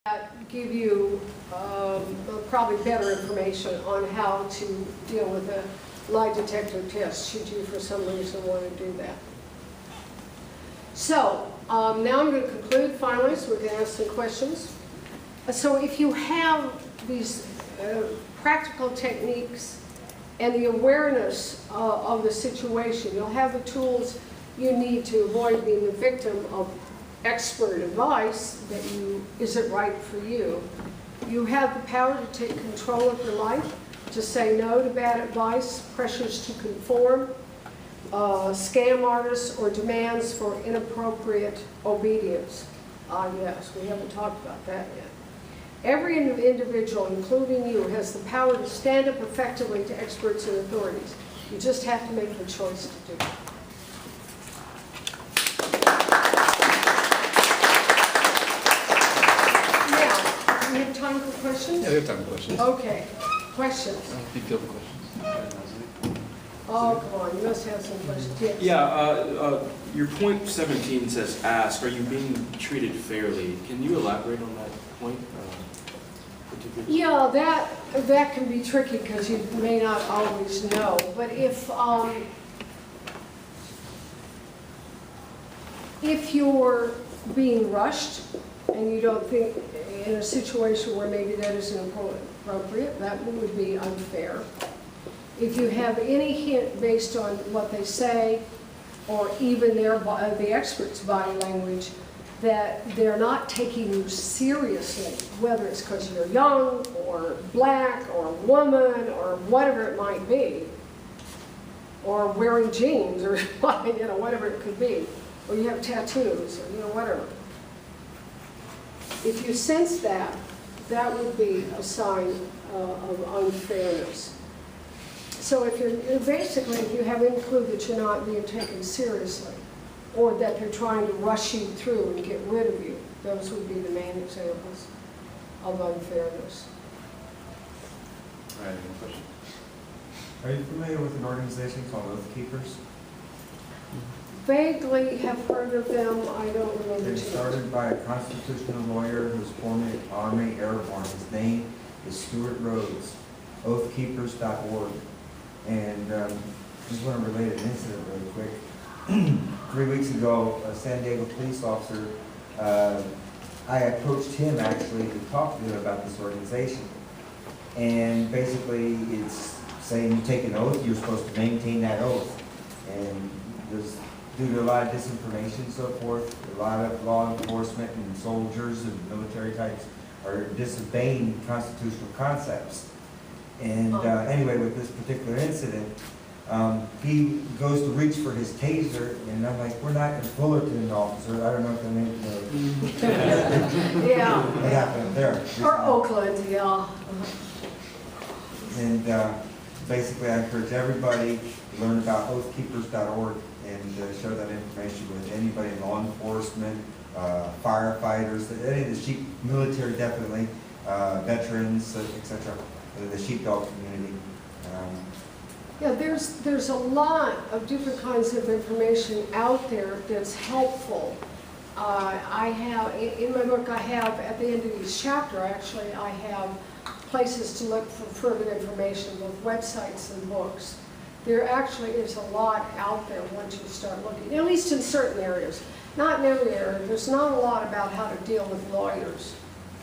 that give you probably better information on how to deal with a lie detector test, should you for some reason want to do that. So now I'm going to conclude finally, so we can ask some questions. So if you have these practical techniques and the awareness of the situation, you'll have the tools you need to avoid being the victim of expert advice that isn't right for you. You have the power to take control of your life, to say no to bad advice, pressures to conform, scam artists, or demands for inappropriate obedience. Yes, we haven't talked about that yet. Every individual, including you, has the power to stand up effectively to experts and authorities. You just have to make the choice to do it. Now, we have time for questions? Yeah, we have time for questions. Okay. Questions? Big deal questions. Oh, come on, you must have some questions. Yes. Yeah, your point 17 says ask, are you being treated fairly? Can you elaborate on that point? Yeah, that can be tricky because you may not always know. But if you're being rushed and you don't think in a situation where maybe that isn't appropriate, that would be unfair. If you have any hint based on what they say, or even the expert's body language, that they're not taking you seriously, whether it's because you're young, or black, or a woman, or whatever it might be, or wearing jeans, or whatever it could be, or you have tattoos, or whatever. If you sense that, that would be a sign of unfairness. So if if you have any clue that you're not being taken seriously, or that they're trying to rush you through and get rid of you, those would be the main examples of unfairness. All right, any questions? Are you familiar with an organization called Oath Keepers? Vaguely have heard of them, I don't remember. They're started by a constitutional lawyer who's formerly Army Airborne. His name is Stuart Rhodes, oathkeepers.org. And just want to relate an incident really quick. 3 weeks ago, a San Diego police officer, I approached him actually to talk to him about this organization. And basically it's saying you take an oath, you're supposed to maintain that oath. And there's, due to a lot of disinformation and so forth, a lot of law enforcement and soldiers and military types are disobeying constitutional concepts. And anyway, with this particular incident, he goes to reach for his taser, and I'm like, we're not in Fullerton, officer. I don't know if I mean, Yeah. what happened up there. Or Oakland, yeah. And basically, I encourage everybody to learn about oathkeepers.org and share that information with anybody in law enforcement, firefighters, any of the sheep, military definitely, veterans, etc., the sheepdog community. Yeah, there's a lot of different kinds of information out there that's helpful. I have, in my book, I have, at the end of each chapter, actually, I have places to look for further information, both websites and books. There actually is a lot out there once you start looking, at least in certain areas. Not in every area. There's not a lot about how to deal with lawyers.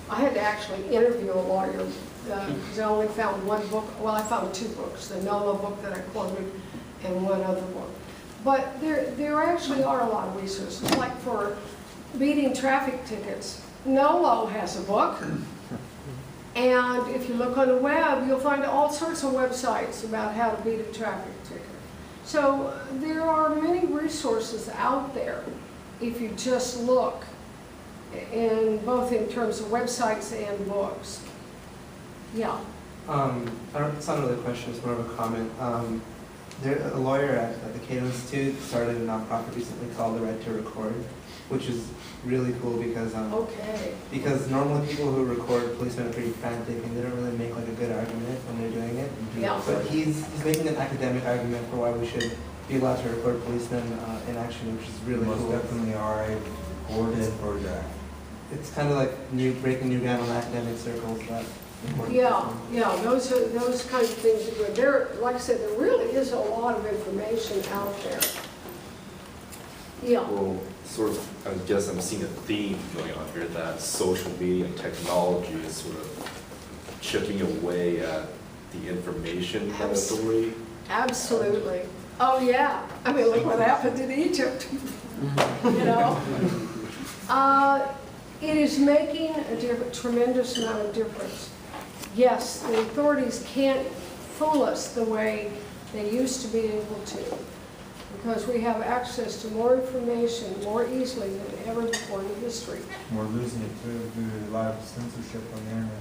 I had to actually interview a lawyer because I only found one book. Well, I found 2 books, the NOLA book that I quoted and one other book. But there actually are a lot of resources. Like for beating traffic tickets, NOLA has a book. And if you look on the web, you'll find all sorts of websites about how to beat a traffic ticket. So there are many resources out there if you just look, both in terms of websites and books. Yeah. It's not really a question, it's more of a comment. A lawyer at the Cato Institute started a nonprofit recently called The Right to Record, which is really cool because because normally people who record policemen are pretty frantic and they don't really make like a good argument when they're doing it. Yeah. But he's making an academic argument for why we should be allowed to record policemen in action, which is really cool. Most definitely are a recorded or it's kind of like breaking new ground in academic circles. That important. Yeah, those kinds of things are good. There, like I said, there really is a lot of information out there. Yeah. Well, sort of, I guess I'm seeing a theme going on here that social media and technology is sort of chipping away at the information authority. Absolutely. Oh, yeah. I mean, look what happened in Egypt. You know? It is making a tremendous amount of difference. Yes, the authorities can't fool us the way they used to be able to, because we have access to more information more easily than ever before in history. We're losing it too due to a lot of censorship on the internet.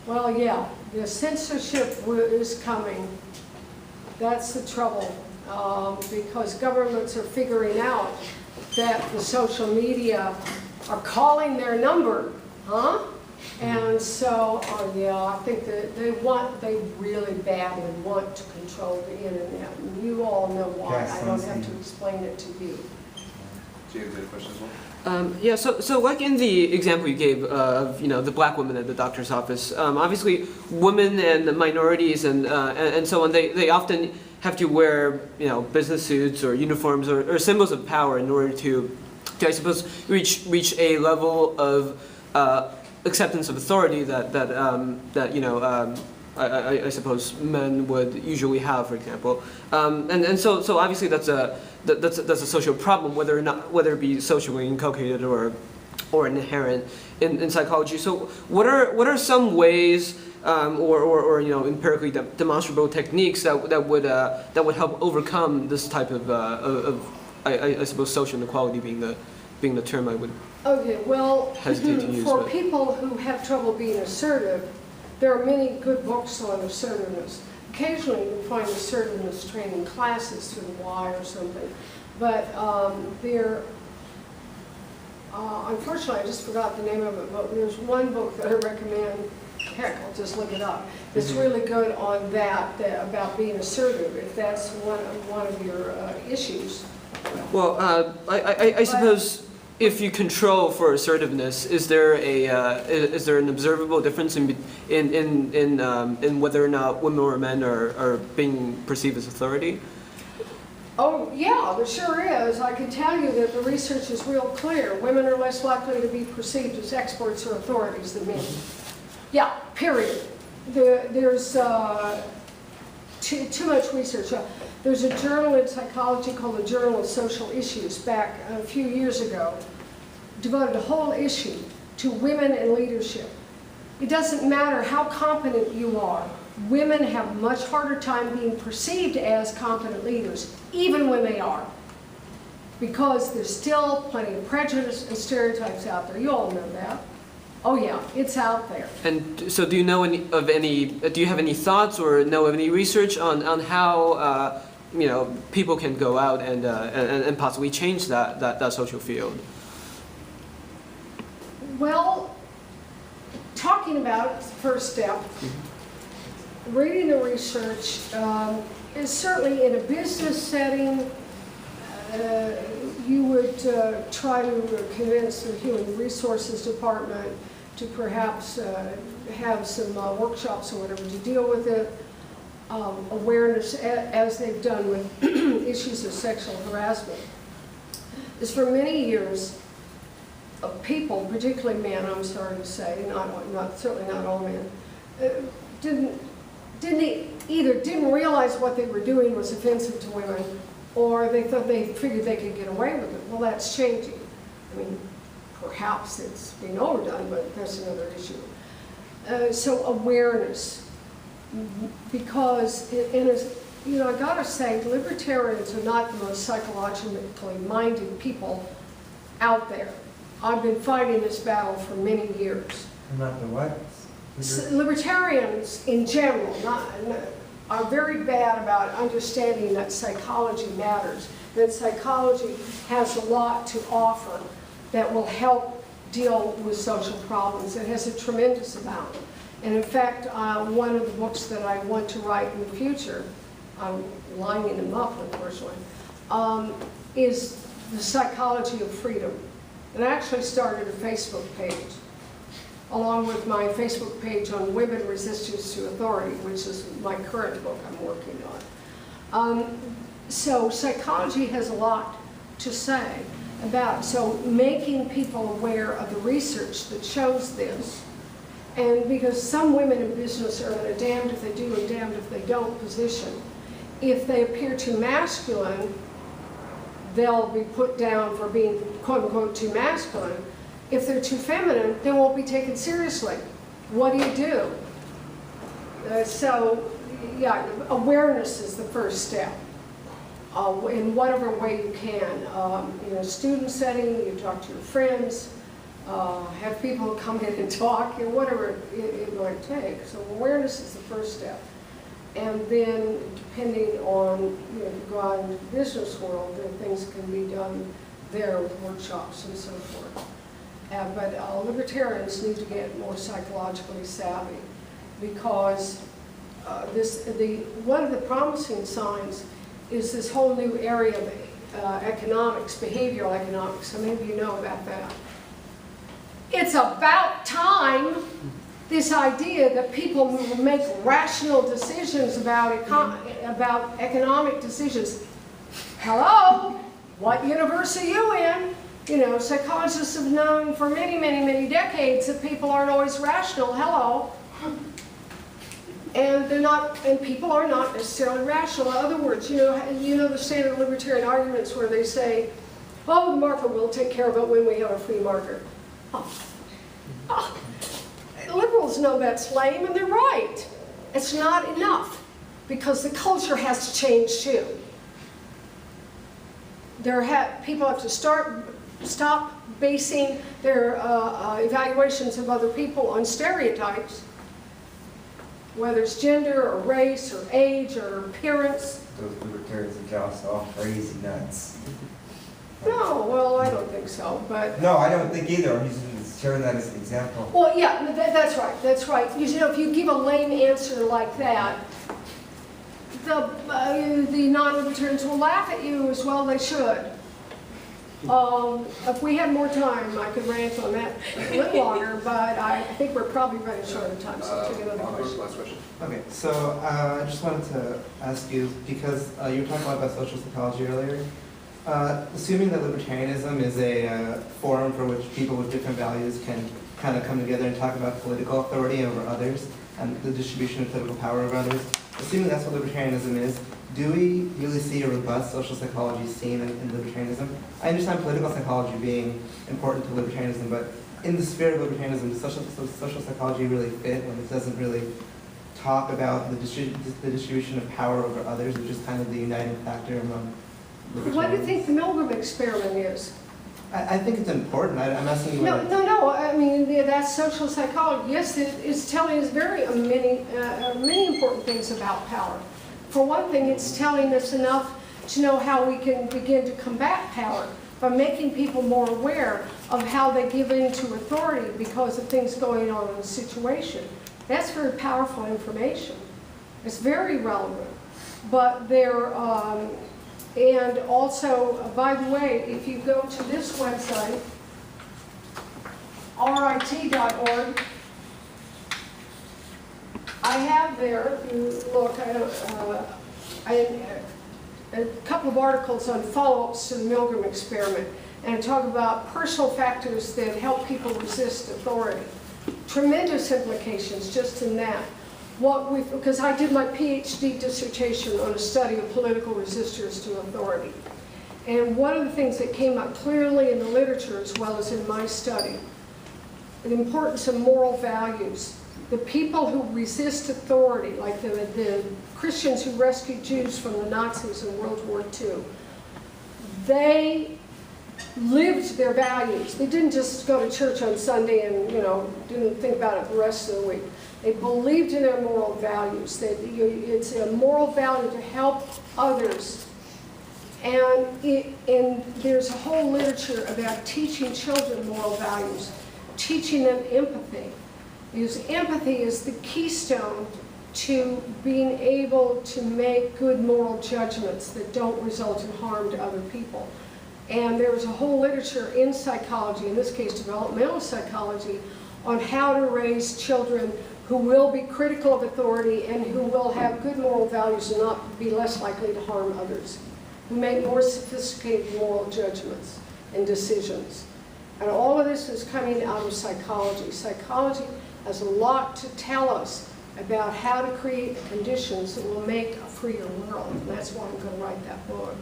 Well, yeah, the censorship is coming. That's the trouble, because governments are figuring out that the social media are calling their number, huh? And so, yeah, I think that they really badly want to control the internet. And you all know why. Yes, I don't have to explain it to you. James, any questions? Yeah, so like in the example you gave of the black woman at the doctor's office, obviously women and minorities and so on, they often have to wear business suits or uniforms or symbols of power in order to I suppose reach a level of acceptance of authority that I suppose men would usually have, for example, and so obviously that's a social problem, whether it be socially inculcated or inherent in psychology. So what are some ways or empirically demonstrable techniques that would help overcome this type of I suppose social inequality being the term I would hesitate to use. For people who have trouble being assertive, there are many good books on assertiveness. Occasionally you find assertiveness training classes through the Y or something, but unfortunately I just forgot the name of it, but there's one book that I recommend. Heck, I'll just look it up. It's really good on that about being assertive, if that's one of your issues. Well, I suppose if you control for assertiveness, is there an observable difference in whether or not women or men are being perceived as authority? Oh yeah, there sure is. I can tell you that the research is real clear. Women are less likely to be perceived as experts or authorities than men. Yeah, period. There's too much research. There's a journal in psychology called the Journal of Social Issues back a few years ago, devoted a whole issue to women in leadership. It doesn't matter how competent you are. Women have a much harder time being perceived as competent leaders, even when they are, because there's still plenty of prejudice and stereotypes out there. You all know that. Oh yeah, it's out there. And so do you know do you have any thoughts or know of any research on how people can go out and possibly change that social field? Well, talking about it is the first step. Reading the research is certainly in a business setting. You would try to convince the Human Resources Department to perhaps have some workshops or whatever to deal with it. Awareness, as they've done with issues of sexual harassment, is for many years people, particularly men, I'm sorry to say, certainly not all men, didn't realize what they were doing was offensive to women, or they figured they could get away with it. Well, that's changing. I mean, perhaps it's being overdone, but that's another issue. So awareness, because I gotta say, libertarians are not the most psychologically minded people out there. I've been fighting this battle for many years. Not the what? Libertarians in general are very bad about understanding that psychology matters, that psychology has a lot to offer that will help deal with social problems. It has a tremendous amount. And in fact, one of the books that I want to write in the future, I'm lining them up unfortunately, is The Psychology of Freedom. and I actually started a Facebook page, along with my Facebook page on women resistance to authority, which is my current book I'm working on. So psychology has a lot to say about, so making people aware of the research that shows this. And because some women in business are in a damned if they do and damned if they don't position. If they appear too masculine, they'll be put down for being quote unquote too masculine. If they're too feminine, they won't be taken seriously. What do? So, yeah, awareness is the first step. In whatever way you can. In a student setting, you talk to your friends, have people come in and talk, whatever it might take. So awareness is the first step. And then, depending on, if you go out into the business world, then things can be done there with workshops and so forth. But libertarians need to get more psychologically savvy, because one of the promising signs is this whole new area of economics, behavioral economics. So maybe you know about that. It's about time, this idea that people make rational decisions about economic decisions. Hello, what universe are you in? Psychologists have known for many, many, many decades that people aren't always rational. Hello. And people are not necessarily rational. In other words, you know the standard libertarian arguments where they say, oh, the market will take care of it when we have a free market. Liberals know that's lame, and they're right. It's not enough, because the culture has to change too. People have to stop basing their evaluations of other people on stereotypes, whether it's gender or race or age or appearance. Those libertarians are just all crazy nuts. No, well, I don't think so, but... No, I don't think either. I'm sharing that as an example. Well, yeah, that's right, that's right. If you give a lame answer like that, the non-libertarians will laugh at you as well they should. If we had more time, I could rant on that a little longer, but I think we're probably running short of time, so take another question. Last question. Okay, so I just wanted to ask you, because you were talking a lot about social psychology earlier, assuming that libertarianism is a forum for which people with different values can kind of come together and talk about political authority over others and the distribution of political power over others, assuming that's what libertarianism is, do we really see a robust social psychology scene in libertarianism? I understand political psychology being important to libertarianism, but in the spirit of libertarianism, does social psychology really fit when it doesn't really talk about the distribution of power over others, which is kind of the uniting factor among libertarians? What do you think the Milgram experiment is? I think it's important. I'm asking you. No. I mean, that's social psychology. Yes, it's telling us many important things about power. For one thing, it's telling us enough to know how we can begin to combat power by making people more aware of how they give in to authority because of things going on in the situation. That's very powerful information. It's very relevant. But and also, by the way, if you go to this website, rit.org, I have there, if you look, a couple of articles on follow-ups to the Milgram experiment, and I talk about personal factors that help people resist authority. Tremendous implications just in that. Because I did my Ph.D. dissertation on a study of political resistors to authority. And one of the things that came up clearly in the literature as well as in my study, the importance of moral values. The people who resist authority, like the Christians who rescued Jews from the Nazis in World War II, they lived their values. They didn't just go to church on Sunday and didn't think about it the rest of the week. They believed in their moral values. It's a moral value to help others. And there's a whole literature about teaching children moral values, teaching them empathy. Because empathy is the keystone to being able to make good moral judgments that don't result in harm to other people. And there was a whole literature in psychology, in this case developmental psychology, on how to raise children who will be critical of authority and who will have good moral values and not be less likely to harm others, who make more sophisticated moral judgments and decisions. And all of this is coming out of psychology. Psychology has a lot to tell us about how to create the conditions that will make a freer world. And that's why I'm going to write that book.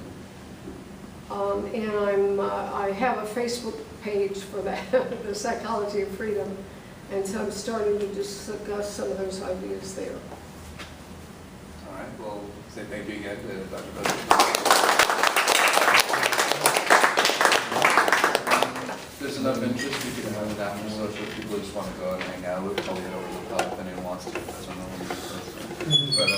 And I have a Facebook page for that, the Psychology of Freedom. And so I'm starting to discuss some of those ideas there. All right, well, say thank you again to Dr. Presley. If there's enough interest, we can have it after social. If people just want to go and hang out, we'll probably head over to the pub if anyone wants to. That's what I'm going to do. But